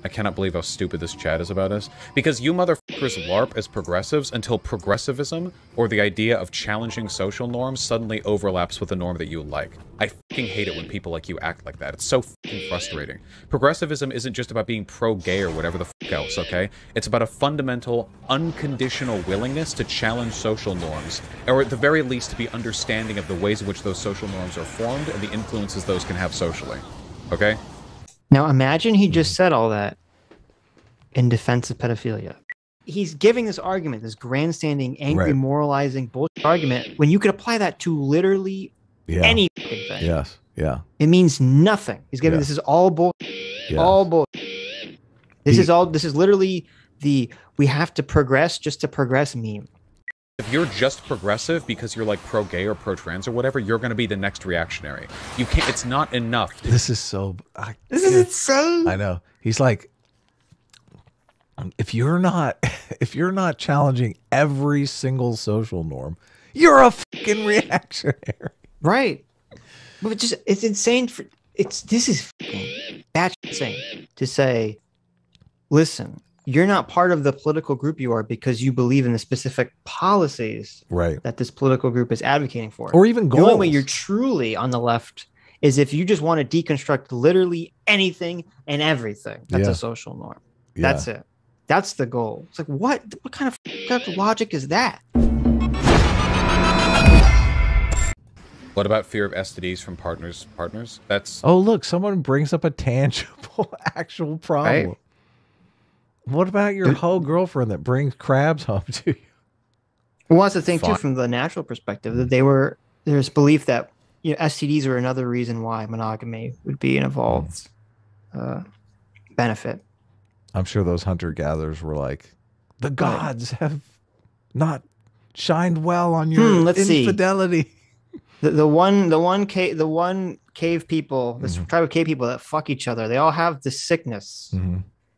I cannot believe how stupid this chat is about us. Because you motherfuckers LARP as progressives until progressivism, or the idea of challenging social norms, suddenly overlaps with the norm that you like. I fucking hate it when people like you act like that. It's so fucking frustrating. Progressivism isn't just about being pro-gay or whatever the fuck else, okay? It's about a fundamental, unconditional willingness to challenge social norms, or at the very least to be understanding of the ways in which those social norms are formed and the influences those can have socially. Okay? Now imagine he just said all that in defense of pedophilia. He's giving this argument, this grandstanding, angry, moralizing bullshit argument, when you could apply that to literally any thing. Yes. Yeah. It means nothing. He's giving this is all bullshit. Yes. All bullshit. This is literally the we have to progress just to progress meme. If you're just progressive because you're like pro-gay or pro-trans or whatever, you're going to be the next reactionary. You can't. It's not enough. This is so. This is insane. I know. He's like, if you're not challenging every single social norm, you're a fucking reactionary. Right. But it's insane. This is batshit insane to say. Listen. You're not part of the political group you are because you believe in the specific policies that this political group is advocating for. Or even goals. The only way you're truly on the left is if you just want to deconstruct literally anything and everything that's a social norm. That's it. That's the goal. It's like, what kind of logic is that? What about fear of STDs from partners? That's... Oh, look, someone brings up a tangible, actual problem. Right? What about your whole girlfriend that brings crabs home to you? Well, that's the thing too, from the natural perspective, that there's belief that STDs are another reason why monogamy would be an evolved benefit. I'm sure those hunter-gatherers were like, the gods have not shined well on your infidelity. The one cave people, this tribe of cave people that fuck each other, they all have this sickness.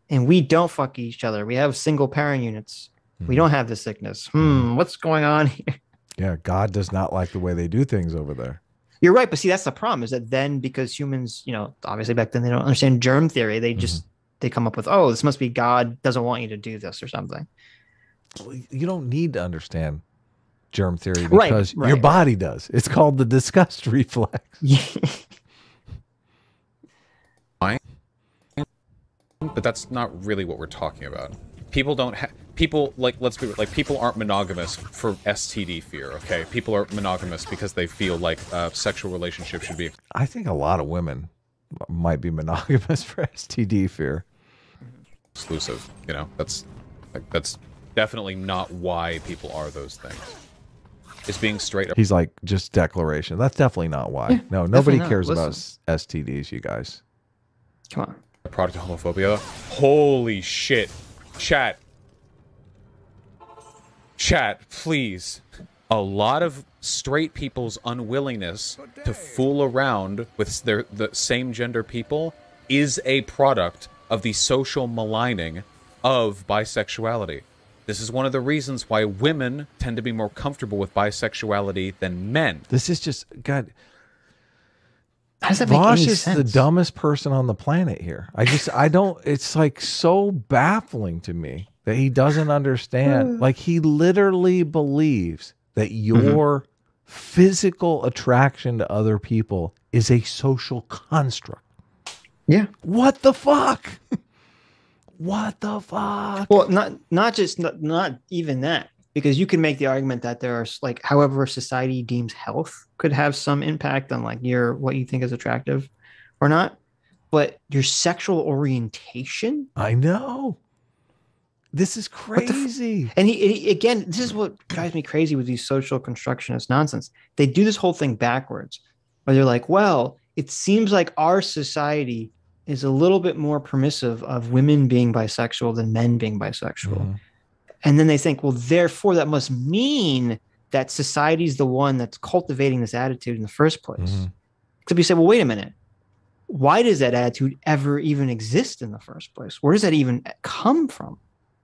And we don't fuck each other. We have single parent units. We don't have the sickness. What's going on here? Yeah, God does not like the way they do things over there. You're right, but see, that's the problem. Is that then because humans, obviously back then they don't understand germ theory. They just they come up with, oh, this must be God doesn't want you to do this or something. You don't need to understand germ theory because your body does. It's called the disgust reflex. But that's not really what we're talking about. People don't let's be like, people aren't monogamous for STD fear, okay? People are monogamous because they feel like sexual relationships should be... I think a lot of women might be monogamous for STD fear. Exclusive, that's definitely not why people are those things. It's being straight up. He's like, just declaration. That's definitely not why. Yeah, no, nobody cares about STDs, you guys. Come on. Product of homophobia. Holy shit. Chat, please. A lot of straight people's unwillingness to fool around with the same gender people is a product of the social maligning of bisexuality. This is one of the reasons why women tend to be more comfortable with bisexuality than men. This is just, God... How does that make any sense? Vaush is the dumbest person on the planet here. I don't, it's like so baffling to me that he doesn't understand. Like, he literally believes that your physical attraction to other people is a social construct. Yeah. What the fuck? What the fuck? Well, not even that. Because you can make the argument that there are, like, however society deems health could have some impact on, like, what you think is attractive or not. But your sexual orientation? I know. This is crazy. And he again, this is what drives me crazy with these social constructionist nonsense. They do this whole thing backwards, where they're like, well, it seems like our society is a little bit more permissive of women being bisexual than men being bisexual. And then they think, well, therefore, that must mean that society's the one that's cultivating this attitude in the first place. Except you say, well, wait a minute. Why does that attitude ever even exist in the first place? Where does that even come from?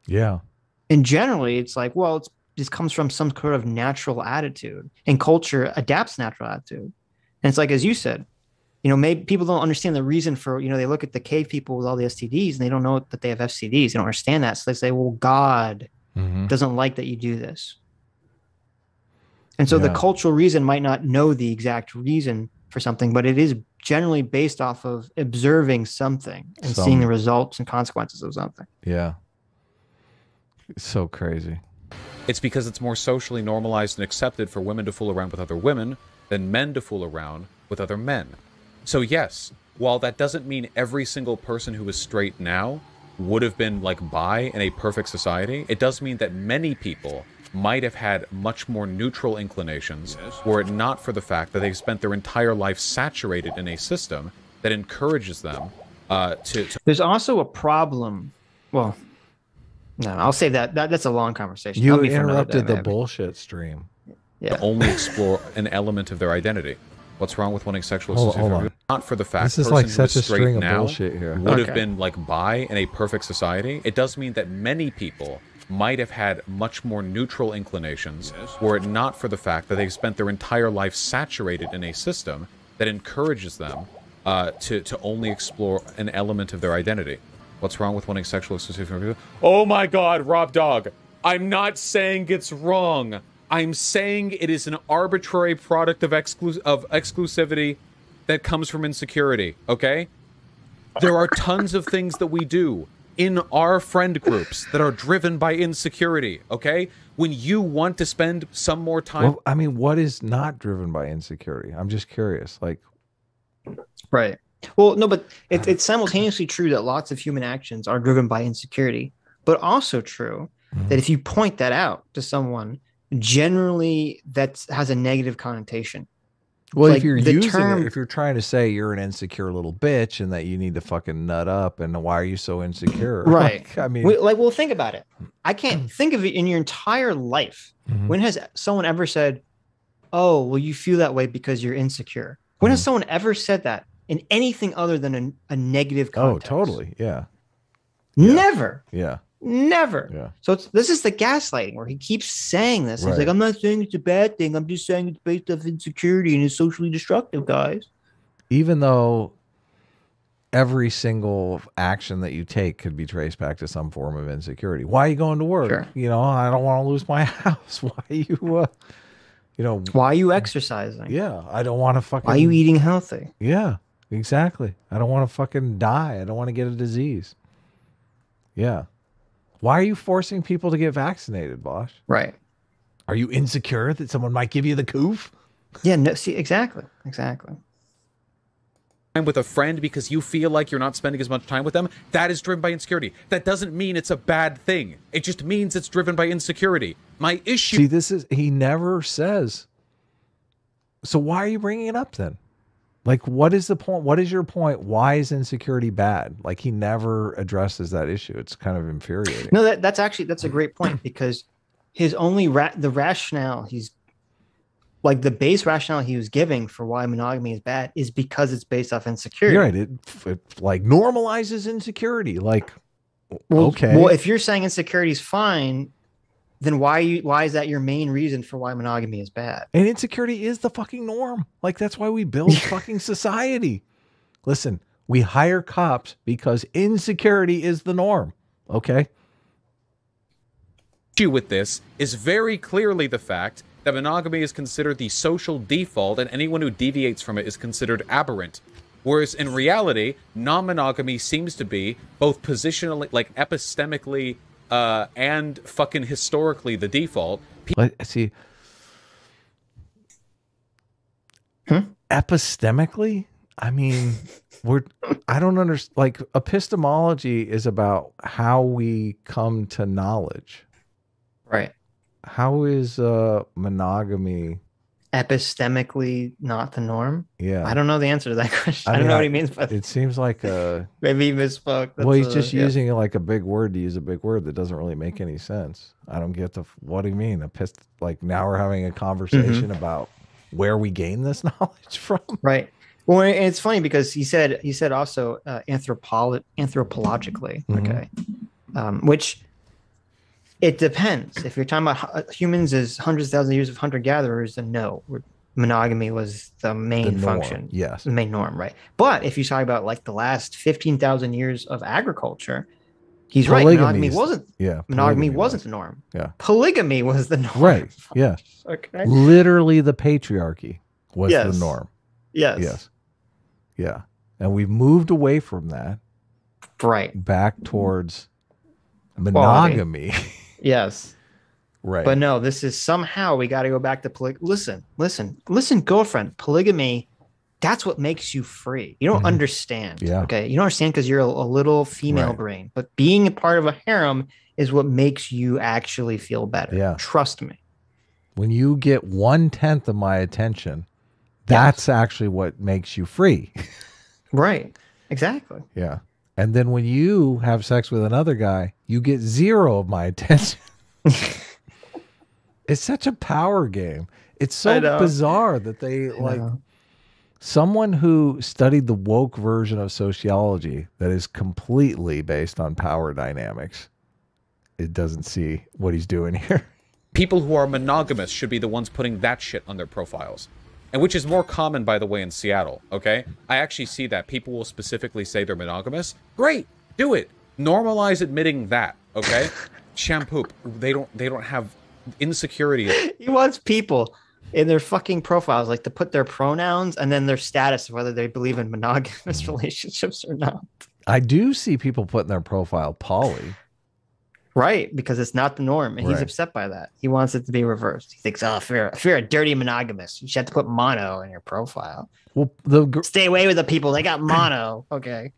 Yeah. And generally, it's like, well, this comes from some sort of natural attitude. And culture adapts natural attitude. And it's like, as you said, maybe people don't understand the reason for, they look at the cave people with all the STDs and they don't know that they have FCDs. They don't understand that. So they say, well, God doesn't like that you do this. And so the cultural reason might not know the exact reason for something, but it is generally based off of observing something and seeing the results and consequences of something. Yeah. It's so crazy. It's because it's more socially normalized and accepted for women to fool around with other women than men to fool around with other men. So yes, while that doesn't mean every single person who is straight now would have been like bi in a perfect society, it does mean that many people might have had much more neutral inclinations were it not for the fact that they've spent their entire life saturated in a system that encourages them to... There's also a problem. Well, no, I'll save that. That's a long conversation. You interrupted the bullshit stream. Yeah. To only explore an element of their identity. What's wrong with wanting sexual exclusivity? Not for the fact this is like such a string of bullshit here. Would have been like bi in a perfect society. It does mean that many people might have had much more neutral inclinations were it not for the fact that they've spent their entire life saturated in a system that encourages them to only explore an element of their identity. What's wrong with wanting sexual exclusivity? Oh my God, Rob Dog. I'm not saying it's wrong. I'm saying it is an arbitrary product of exclusivity that comes from insecurity, okay? There are tons of things that we do in our friend groups that are driven by insecurity, okay? When you want to spend some more time... Well, I mean, what is not driven by insecurity? I'm just curious, like... Right. Well, no, but it's simultaneously true that lots of human actions are driven by insecurity, but also true that if you point that out to someone, generally that has a negative connotation. Well, like if you're if you're trying to say you're an insecure little bitch and that you need to fucking nut up and why are you so insecure? Right. Like, I mean, well, think about it. I can't think of it in your entire life. When has someone ever said, oh, well, you feel that way because you're insecure? When has someone ever said that in anything other than a negative context? Oh, totally. Yeah. Never. Yeah. Never. Yeah. So this is the gaslighting where he keeps saying this. He's like, I'm not saying it's a bad thing. I'm just saying it's based off insecurity and it's socially destructive, guys. Even though every single action that you take could be traced back to some form of insecurity. Why are you going to work? Sure. You know, I don't want to lose my house. Why are you, why are you exercising? Yeah. I don't want to fucking. Why are you eating healthy? Yeah, exactly. I don't want to fucking die. I don't want to get a disease. Yeah. Why are you forcing people to get vaccinated, Vaush? Right. Are you insecure that someone might give you the coof? Yeah, no, see, exactly. With a friend because you feel like you're not spending as much time with them, that is driven by insecurity. That doesn't mean it's a bad thing. It just means it's driven by insecurity. My issue... See, he never says. So why are you bringing it up then? Like, what is the point? What is your point? Why is insecurity bad? Like, he never addresses that issue. It's kind of infuriating. No, that's a great point because his only the rationale the base rationale he was giving for why monogamy is bad is because it's based off insecurity. You're right. It like normalizes insecurity. Like, okay. Well, if you're saying insecurity is fine, then why is that your main reason for why monogamy is bad? And insecurity is the fucking norm. Like, that's why we build fucking society. Listen, we hire cops because insecurity is the norm. Okay. Issue with this is very clearly the fact that monogamy is considered the social default and anyone who deviates from it is considered aberrant. Whereas in reality, non-monogamy seems to be both positionally, like epistemically, and fucking historically the default. Let's see. Epistemically? I mean, I don't understand. Like, epistemology is about how we come to knowledge. Right. How is monogamy epistemically not the norm? Yeah. I don't know the answer to that question. I don't know what he means by that. It seems like maybe he misspoke. Well, he's just using like a big word to use a big word that doesn't really make any sense. I don't get what do you mean? Like, now we're having a conversation about where we gain this knowledge from. Right. Well, and it's funny because he said also anthropologically, okay, which it depends. If you're talking about humans as hundreds of thousands of years of hunter-gatherers, then no, monogamy was the main function. Yes. The main norm, right? But if you talk about like the last 15,000 years of agriculture, he's right. Monogamy wasn't the norm. Yeah. Polygamy was the norm. Right. Yeah. Okay. Literally the patriarchy was the norm. Yes. Yes. Yeah. And we've moved away from that. Right. Back towards monogamy. Yes. Right. But no, this is somehow we got to go back to listen, girlfriend, polygamy, that's what makes you free. You don't understand. Yeah. Okay. You don't understand because you're a little female brain, but being a part of a harem is what makes you actually feel better. Yeah. Trust me. When you get 1/10 of my attention, that's actually what makes you free. Right. Exactly. Yeah. And then when you have sex with another guy, you get 0 of my attention. It's such a power game. It's so bizarre that they someone who studied the woke version of sociology that is completely based on power dynamics. It doesn't see what he's doing here. People who are monogamous should be the ones putting that shit on their profiles. And which is more common, by the way, in Seattle, okay? I actually see that. People will specifically say they're monogamous. Great, do it. Normalize admitting that, okay? Shampoo. They don't have insecurity. He wants people in their fucking profiles like to put their pronouns and then their status of whether they believe in monogamous relationships or not. I do see people put in their profile poly. Right, because it's not the norm, and he's upset by that. He wants it to be reversed. He thinks, oh, if you're a dirty monogamous, you should have to put mono in your profile. Well, stay away with the people. They got mono. Okay.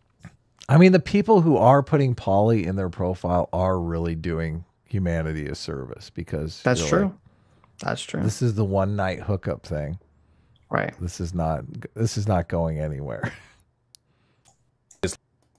I mean, the people who are putting poly in their profile are really doing humanity a service because that's true. That's true. This is the one night hookup thing. Right. This is not going anywhere.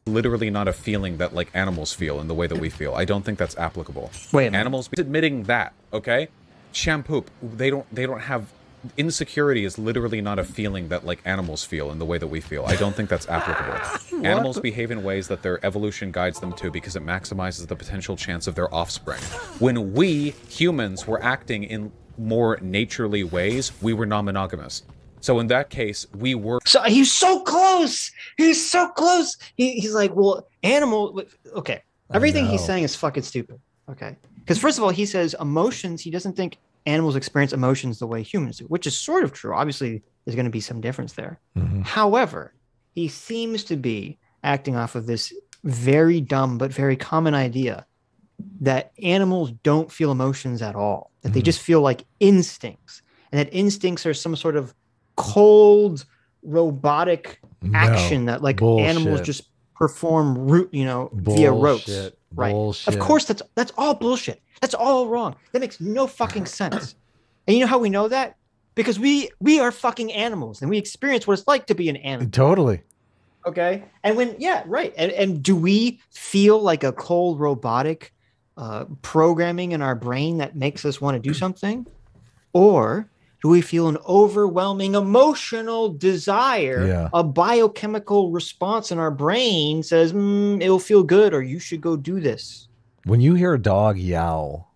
Literally not a feeling that like animals feel in the way that we feel. I don't think that's applicable. Wait a minute. Animals admitting that, okay? Shampoo. They don't have insecurity is literally not a feeling that like animals feel in the way that we feel. I don't think that's applicable. Animals behave in ways that their evolution guides them to because it maximizes the potential chance of their offspring. When we humans were acting in more naturally ways, we were non-monogamous. So in that case, we were. So he's so close. He's so close. He's like, well, animal. Okay. Everything he's saying is fucking stupid. Okay. Because first of all, he says emotions. He doesn't think animals experience emotions the way humans do, which is sort of true. Obviously, there's going to be some difference there. However, he seems to be acting off of this very dumb but very common idea that animals don't feel emotions at all, that they just feel like instincts, and that instincts are some sort of cold robotic action that like animals just perform via rotes. Right. Bullshit. Of course that's all bullshit. That's all wrong. That makes no fucking sense. And you know how we know that? Because we are fucking animals and we experience what it's like to be an animal. Totally. Okay. And and do we feel like a cold robotic programming in our brain that makes us want to do something? Or do we feel an overwhelming emotional desire? A biochemical response in our brain says, it'll feel good, or you should go do this. When you hear a dog yowl,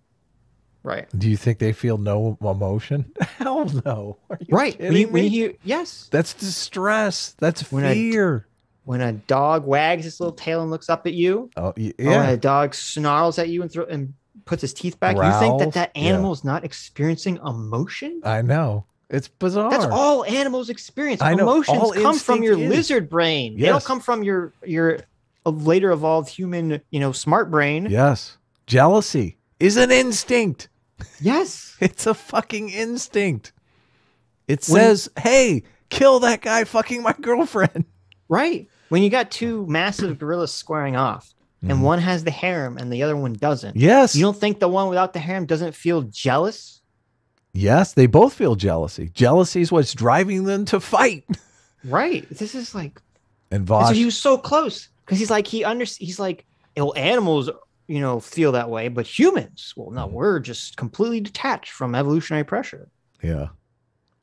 right? Do you think they feel no emotion? Hell no. Are you right. kidding me? When yes. That's distress. That's fear. When a dog wags its little tail and looks up at you. Oh, yeah. Or when a dog snarls at you and puts his teeth back, you think that animal is not experiencing emotion? I know. It's bizarre. That's all animals experience. Emotions come from your lizard brain. Yes. They don't come from your later evolved human, smart brain. Yes. Jealousy is an instinct. Yes. It's a fucking instinct. It says, hey, kill that guy fucking my girlfriend. Right. When you got two massive gorillas squaring off, and one has the harem and the other one doesn't. Yes. You don't think the one without the harem doesn't feel jealous? Yes, they both feel jealousy. Jealousy is what's driving them to fight. Right. This is like, and Vaush, so he was so close because he's like, he's like, animals, feel that way, but humans, well, no, we're just completely detached from evolutionary pressure. Yeah.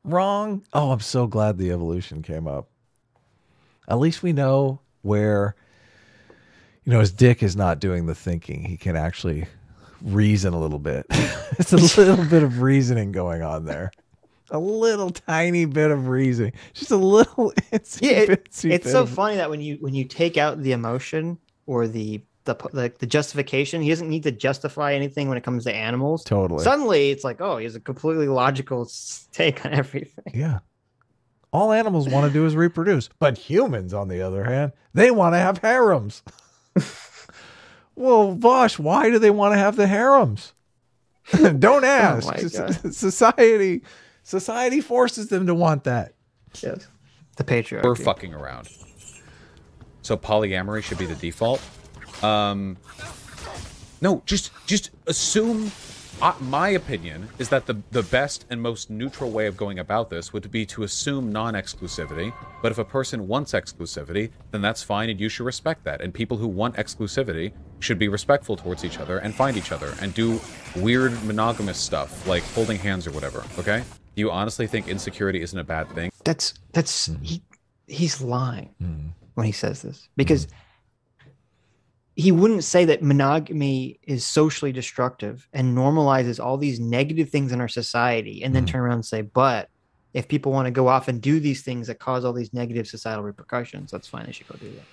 Wrong. Oh, I'm so glad the evolution came up. At least we know where, his dick is not doing the thinking. He can actually reason a little bit. It's a little bit of reasoning going on there. a little tiny bit of reason, just a little. It's so funny that when you take out the emotion or the justification, he doesn't need to justify anything when it comes to animals. Totally. Suddenly, it's like, oh, he has a completely logical take on everything. Yeah. All animals want to do is reproduce, but humans, on the other hand, they want to have harems. Well, Vaush, why do they want to have the harems? Don't ask. Society forces them to want that. Yes. The patriarchy. We're fucking around. So polyamory should be the default. No, just assume. My opinion is that the best and most neutral way of going about this would be to assume non-exclusivity. But if a person wants exclusivity, then that's fine, and you should respect that. And people who want exclusivity should be respectful towards each other and find each other and do weird monogamous stuff like holding hands or whatever. Okay? Do you honestly think insecurity isn't a bad thing? He's lying when he says this, because he wouldn't say that monogamy is socially destructive and normalizes all these negative things in our society and then turn around and say, but if people want to go off and do these things that cause all these negative societal repercussions, that's fine. They should go do that.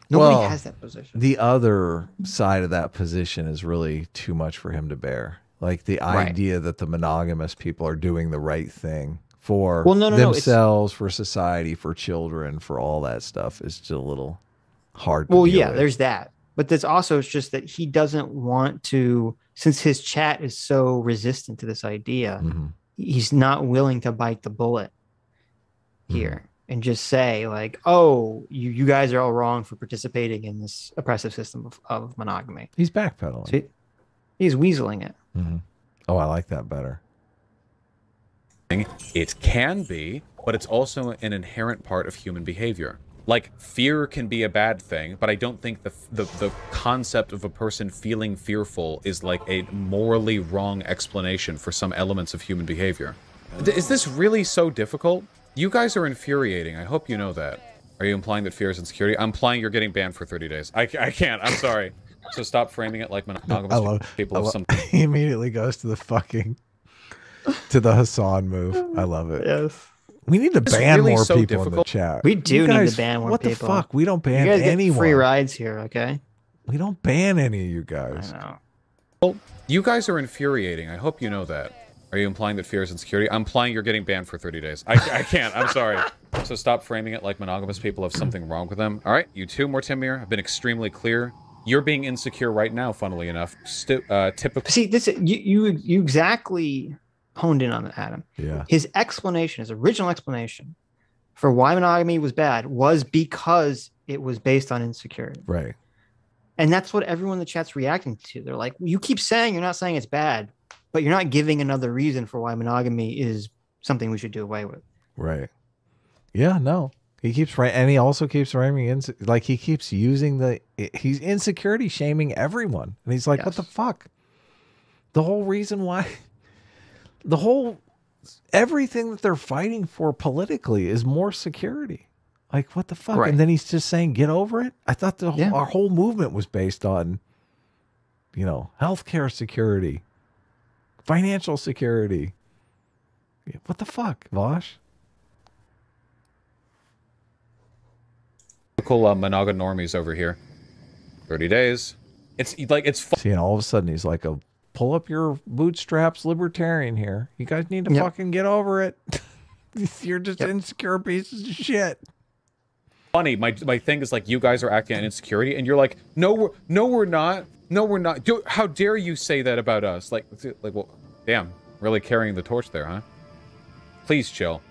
Nobody has that position. The other side of that position is really too much for him to bear. Like the idea that the monogamous people are doing the right thing for themselves, for society, for children, for all that stuff is just a little hard to deal with. There's that. But there's also, it's just that he doesn't want to, since his chat is so resistant to this idea, he's not willing to bite the bullet here and just say like, oh, you guys are all wrong for participating in this oppressive system of monogamy. He's backpedaling. So he's weaseling it. Oh, I like that better. It can be, but it's also an inherent part of human behavior. Like, fear can be a bad thing, but I don't think the concept of a person feeling fearful is like a morally wrong explanation for some elements of human behavior. Is this really so difficult? You guys are infuriating. I hope you know that. Are you implying that fear is insecurity? I'm implying you're getting banned for 30 days. I can't. I'm sorry. So stop framing it like monogamous people of some... He immediately goes to the fucking... to the Hassan move. I love it. Yes. We need to ban more people in the chat. We do need to ban more people. What the fuck? We don't ban anyone. You guys anyone. get free rides here, okay? We don't ban any of you guys. I know. Well, you guys are infuriating. I hope you know that. Are you implying that fear is insecurity? I'm implying you're getting banned for 30 days. I can't. I'm sorry. So stop framing it like monogamous people have something wrong with them. All right, you too, Mortimer, have been extremely clear. You're being insecure right now, funnily enough. Typical. See, this you exactly honed in on it, Adam. Yeah. His explanation, his original explanation for why monogamy was bad was because it was based on insecurity. Right. And that's what everyone in the chat's reacting to. They're like, you keep saying you're not saying it's bad, but you're not giving another reason for why monogamy is something we should do away with. Right. Yeah, no. He keeps right, and he also keeps framing like he keeps using he's insecurity shaming everyone. And he's like, what the fuck? The whole reason why everything that they're fighting for politically is more security. Like, what the fuck? Right. And then he's just saying, get over it. I thought our whole movement was based on, healthcare security, financial security. What the fuck, Vaush? Typical monoganormies over here. 30 days. It's like, it's... See, and all of a sudden he's like pull up your bootstraps libertarian here. You guys need to fucking get over it. You're just insecure pieces of shit. Funny, my thing is like, you guys are acting on insecurity, and you're like, no, we're not. How dare you say that about us? Like, well, damn, really carrying the torch there, huh? Please chill.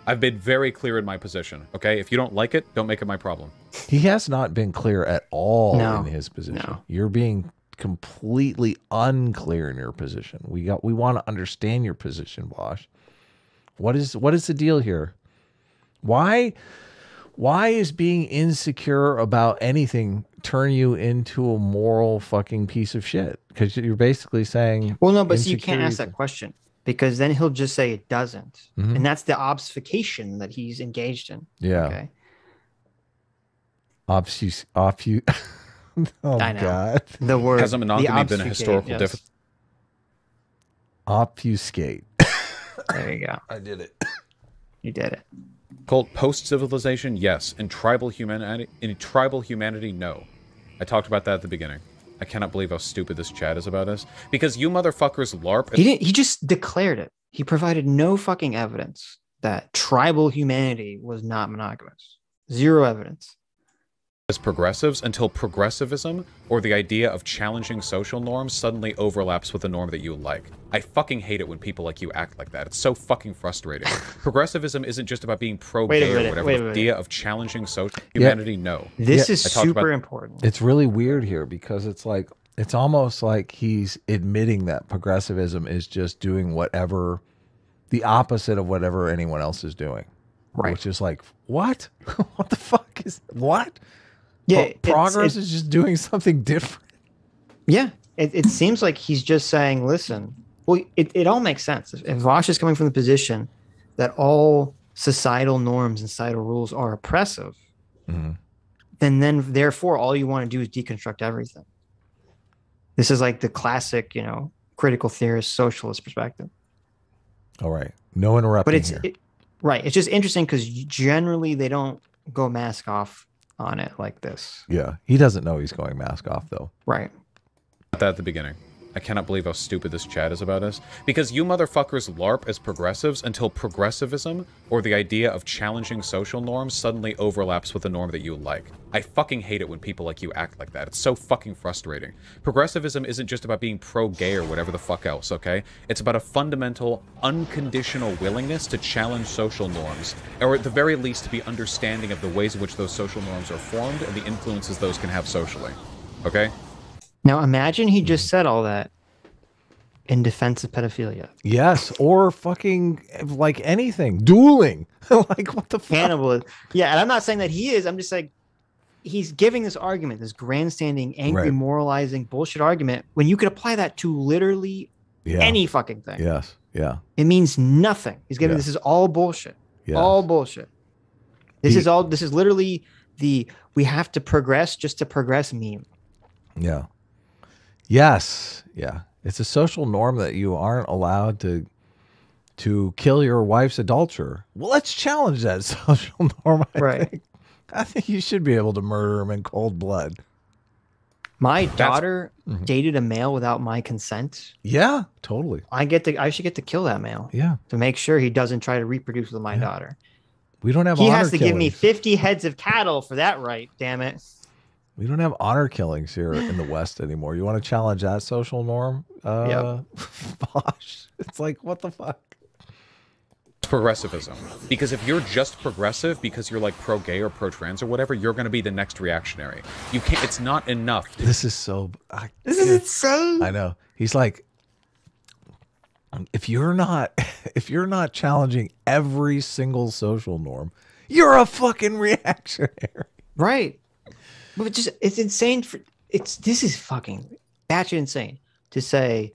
I've been very clear in my position, okay? If you don't like it, don't make it my problem. He has not been clear at all in his position. No. You're being completely unclear in your position. We want to understand your position, Vaush. What is the deal here? Why is being insecure about anything turn you into a moral fucking piece of shit? Because you're basically saying, well, no, but see, you can't ask that question, because then he'll just say it doesn't. And that's the obfuscation that he's engaged in. Yeah. Okay. Oh, I know. God. The word. Has a monogamy been a historical difficulty? Obfuscate. There you go. I did it. You did it. Called post-civilization, yes. In tribal humanity, no. I talked about that at the beginning. I cannot believe how stupid this chat is about us. Because you motherfuckers LARP... He just declared it. He provided no fucking evidence that tribal humanity was not monogamous. Zero evidence. As progressives until progressivism or the idea of challenging social norms suddenly overlaps with the norm that you like. I fucking hate it when people like you act like that. It's so fucking frustrating. Progressivism isn't just about being pro-gay or whatever. The idea of challenging social humanity, no. This is super important. It's really weird here because it's like, it's almost like he's admitting that progressivism is just doing whatever, the opposite of whatever anyone else is doing. Right. Which is like, what? What the fuck is, what? Yeah, progress is just doing something different. Yeah, it seems like he's just saying, listen, well, it all makes sense. If Vaush is coming from the position that all societal norms and societal rules are oppressive, then therefore all you want to do is deconstruct everything. This is like the classic, critical theorist socialist perspective. All right. No interrupting but right. It's just interesting because generally they don't go mask off on it like this. Yeah. He doesn't know he's going mask off though. Right. That at the beginning. I cannot believe how stupid this chat is about us. Because you motherfuckers LARP as progressives until progressivism or the idea of challenging social norms suddenly overlaps with the norm that you like. I fucking hate it when people like you act like that. It's so fucking frustrating. Progressivism isn't just about being pro-gay or whatever the fuck else, okay? It's about a fundamental, unconditional willingness to challenge social norms, or at the very least to be understanding of the ways in which those social norms are formed and the influences those can have socially, okay? Now imagine he just said all that in defense of pedophilia. Yes, or fucking like anything, dueling. Like what the fuck? Cannibalism. Yeah, and I'm not saying that he is. I'm just like, he's giving this argument, this grandstanding, angry, moralizing bullshit argument, when you could apply that to literally any fucking thing. Yes. Yeah. It means nothing. He's giving this is all bullshit. Yes. All bullshit. This is literally the we have to progress just to progress meme. Yeah. Yes. Yeah. It's a social norm that you aren't allowed to kill your wife's adulterer. Well, let's challenge that social norm. I think you should be able to murder him in cold blood. My daughter dated a male without my consent. Yeah, totally. I should get to kill that male. Yeah. To make sure he doesn't try to reproduce with my daughter. We don't have He has to give me 50 heads of cattle for that right, damn it. We don't have honor killings here in the West anymore. You want to challenge that social norm? Vaush. It's like, what the fuck? Progressivism. Because if you're just progressive because you're like pro-gay or pro-trans or whatever, you're going to be the next reactionary. You can't, it's not enough. This is so... This is insane. I know. He's like, if you're not challenging every single social norm, you're a fucking reactionary. Right. But just it's insane this is fucking batshit insane to say,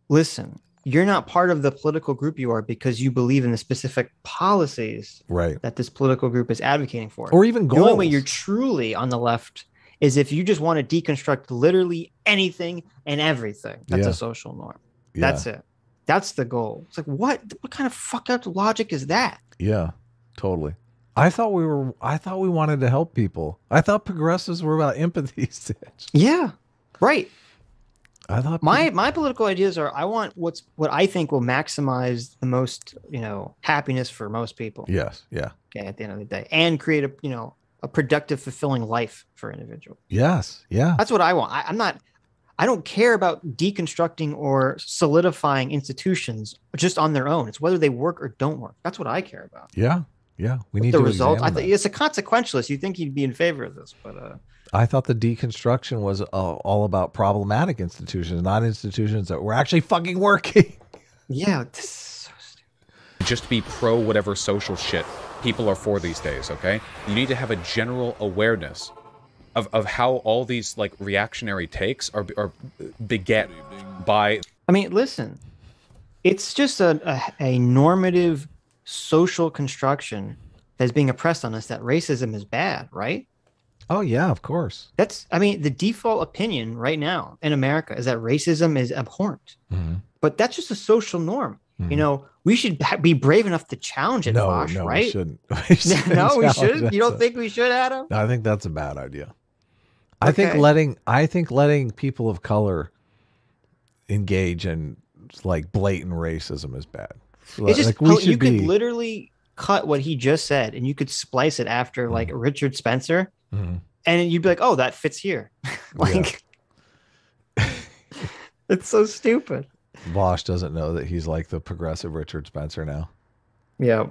listen, you're not part of the political group you are because you believe in the specific policies that this political group is advocating for. Or even goals. The only way you're truly on the left is if you just want to deconstruct literally anything and everything. That's a social norm. Yeah. That's it. That's the goal. It's like, what kind of fucked up logic is that? Yeah, totally. I thought we wanted to help people. I thought progressives were about empathy, Sitch. Yeah, right. I thought my political ideas are I want what I think will maximize the most, happiness for most people. Yes, yeah. Okay, at the end of the day, and create a productive, fulfilling life for individuals. Yes, yeah. That's what I want. I don't care about deconstructing or solidifying institutions just on their own. It's whether they work or don't work. That's what I care about. Yeah. Yeah, we need the to result. I think it's a consequentialist. You think he'd be in favor of this, but I thought the deconstruction was all about problematic institutions, not institutions that were actually fucking working. Yeah, this is so stupid. Just be pro whatever social shit people are for these days. Okay, you need to have a general awareness of how all these like reactionary takes are beget by. I mean, listen, it's just a normative social construction that's being oppressed on us that racism is bad, right? Oh yeah, of course. The default opinion right now in America is that racism is abhorrent. But that's just a social norm. You know, we should be brave enough to challenge it, Vaush, no, right? we shouldn't. We shouldn't No, we challenge shouldn't. that You don't stuff. think we should, Adam? No, I think that's a bad idea. Okay. I think letting people of color engage in like blatant racism is bad. It's just Like we should you could be. literally cut what he just said and you could splice it after like Richard Spencer, Mhm. and you'd be like, oh, that fits here. Like, it's so stupid. Vaush doesn't know that he's like the progressive Richard Spencer now. Yeah.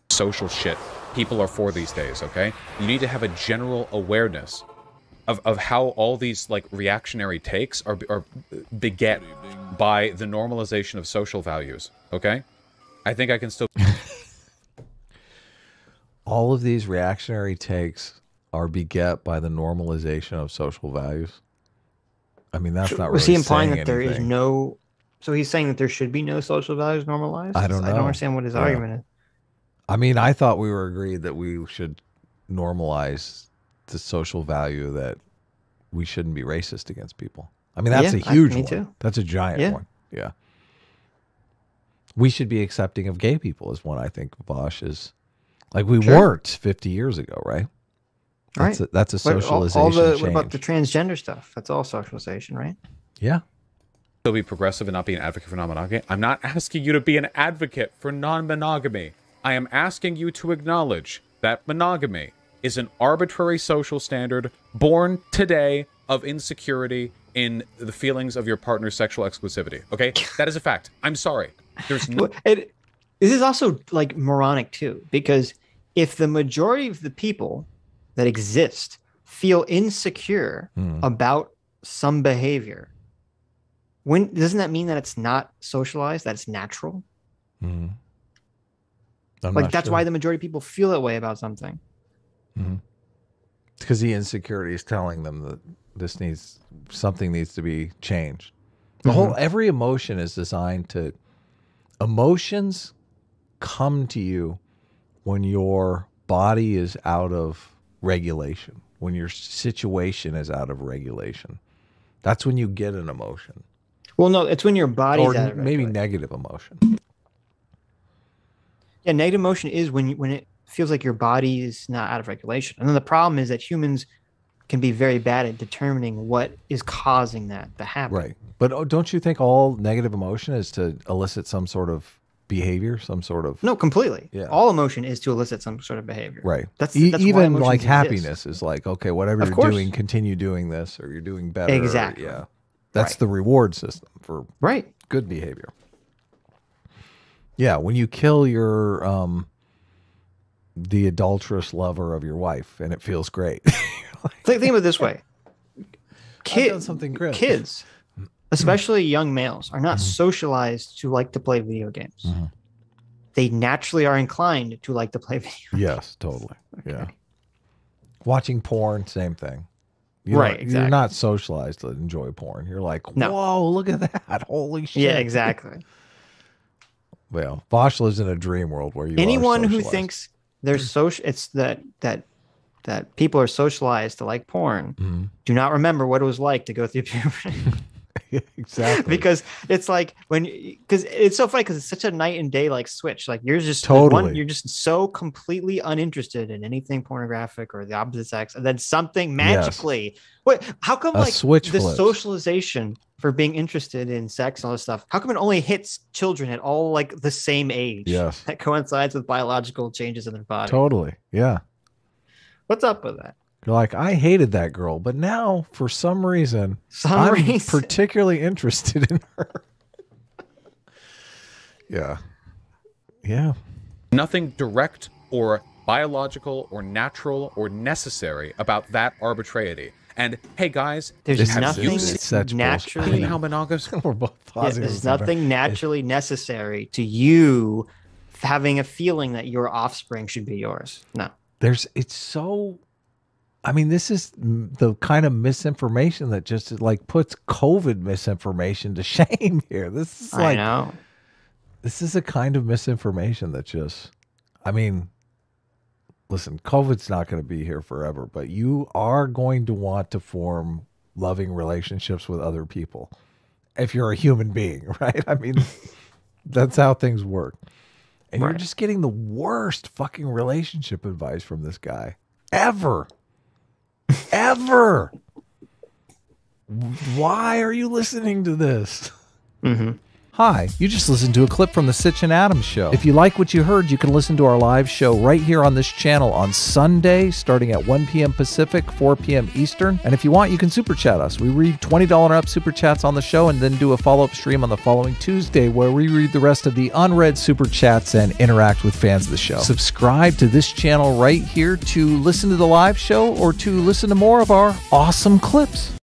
Social shit people are for these days, okay? You need to have a general awareness of how all these like reactionary takes are beget by the normalization of social values, okay? I think I can still... All of these reactionary takes are beget by the normalization of social values. I mean, that's not really Was he implying saying that there is anything. no? So he's saying that there should be no social values normalized. I don't I don't know. understand what his Yeah. argument is. I mean, I thought we were agreed that we should normalize the social value that we shouldn't be racist against people. I mean, that's Yeah, a huge me one. too. That's a giant Yeah. one. Yeah. We should be accepting of gay people is one I think Vaush is like we Sure. weren't 50 years ago, right? That's Right. that's a What- socialization all the change. what about the transgender stuff? That's all socialization, right? Yeah. still be progressive and not be an advocate for non-monogamy. I'm not asking you to be an advocate for non-monogamy. I am asking you to acknowledge that monogamy is an arbitrary social standard born today of insecurity in the feelings of your partner's sexual exclusivity. Okay? That is a fact. I'm sorry. There's no... This is also like moronic too, because if the majority of the people that exist feel insecure about some behavior, when doesn't that mean that it's not socialized, that it's natural? I'm Like not that's sure. why the majority of people feel that way about something. Because the insecurity is telling them that something needs to be changed. Every emotion is designed to, emotions come to you when your body is out of regulation, when your situation is out of regulation. That's when you get an emotion. Well, no, it's when your body's Or out of maybe regulation. negative emotion. Yeah, negative emotion is when it feels like your body is not out of regulation. And then the problem is that humans can be very bad at determining what is causing that to happen. Right. But don't you think all negative emotion is to elicit some sort of behavior, some sort of... No, completely. Yeah. All emotion is to elicit some sort of behavior. Right. That's why Even emotions like exist. happiness is like, okay, whatever Of you're course. doing, continue doing this, or you're doing better. Exactly. Yeah. That's Right. the reward system for Right. good behavior. Yeah. When you kill your, the adulterous lover of your wife and it feels great. Think about it this way. I've done something great. Kids, especially young males, are not socialized to like to play video games. They naturally are inclined to like to play video games. Yes, totally. Yeah. Watching porn, same thing. Right, You're exactly. not socialized to enjoy porn. You're like, No. whoa, look at that. Holy shit. Yeah, exactly. Well, Vaush lives in a dream world where you Anyone are who socialized. thinks there's social, it's that people are socialized to like porn. Do not remember what it was like to go through puberty. Exactly. Because it's like because it's so funny because it's such a night and day like switch. Like you're just Totally. you're just so completely uninterested in anything pornographic or the opposite sex, and then something magically. Wait, how come A like switch the flips. socialization for being interested in sex and all this stuff? How come it only hits children at all like the same age? Yes. that coincides with biological changes in their body. Totally. Yeah. What's up with that? You're like, I hated that girl, but now for some reason, Some I'm reason. particularly interested in her. Yeah. Yeah. Nothing direct or biological or natural or necessary about that arbitrarity. And hey guys, There's This is- nothing this is such naturally. bullshit. how monogamous... We're both Yes, positive. there's about nothing that. naturally necessary to you having a feeling that your offspring should be yours. No. It's so, I mean, this is the kind of misinformation that just like puts COVID misinformation to shame here. This is I like, know. this is a kind of misinformation that just, I mean, listen, COVID's not going to be here forever, but you are going to want to form loving relationships with other people. if you're a human being, right? I mean, that's how things work. And you're just getting the worst fucking relationship advice from this guy ever. Ever. Why are you listening to this? Hi, you just listened to a clip from the Sitch and Adams show. If you like what you heard, you can listen to our live show right here on this channel on Sunday, starting at 1 p.m. Pacific, 4 p.m. Eastern. And if you want, you can super chat us. We read $20 and up super chats on the show and then do a follow-up stream on the following Tuesday where we read the rest of the unread super chats and interact with fans of the show. Subscribe to this channel right here to listen to the live show or to listen to more of our awesome clips.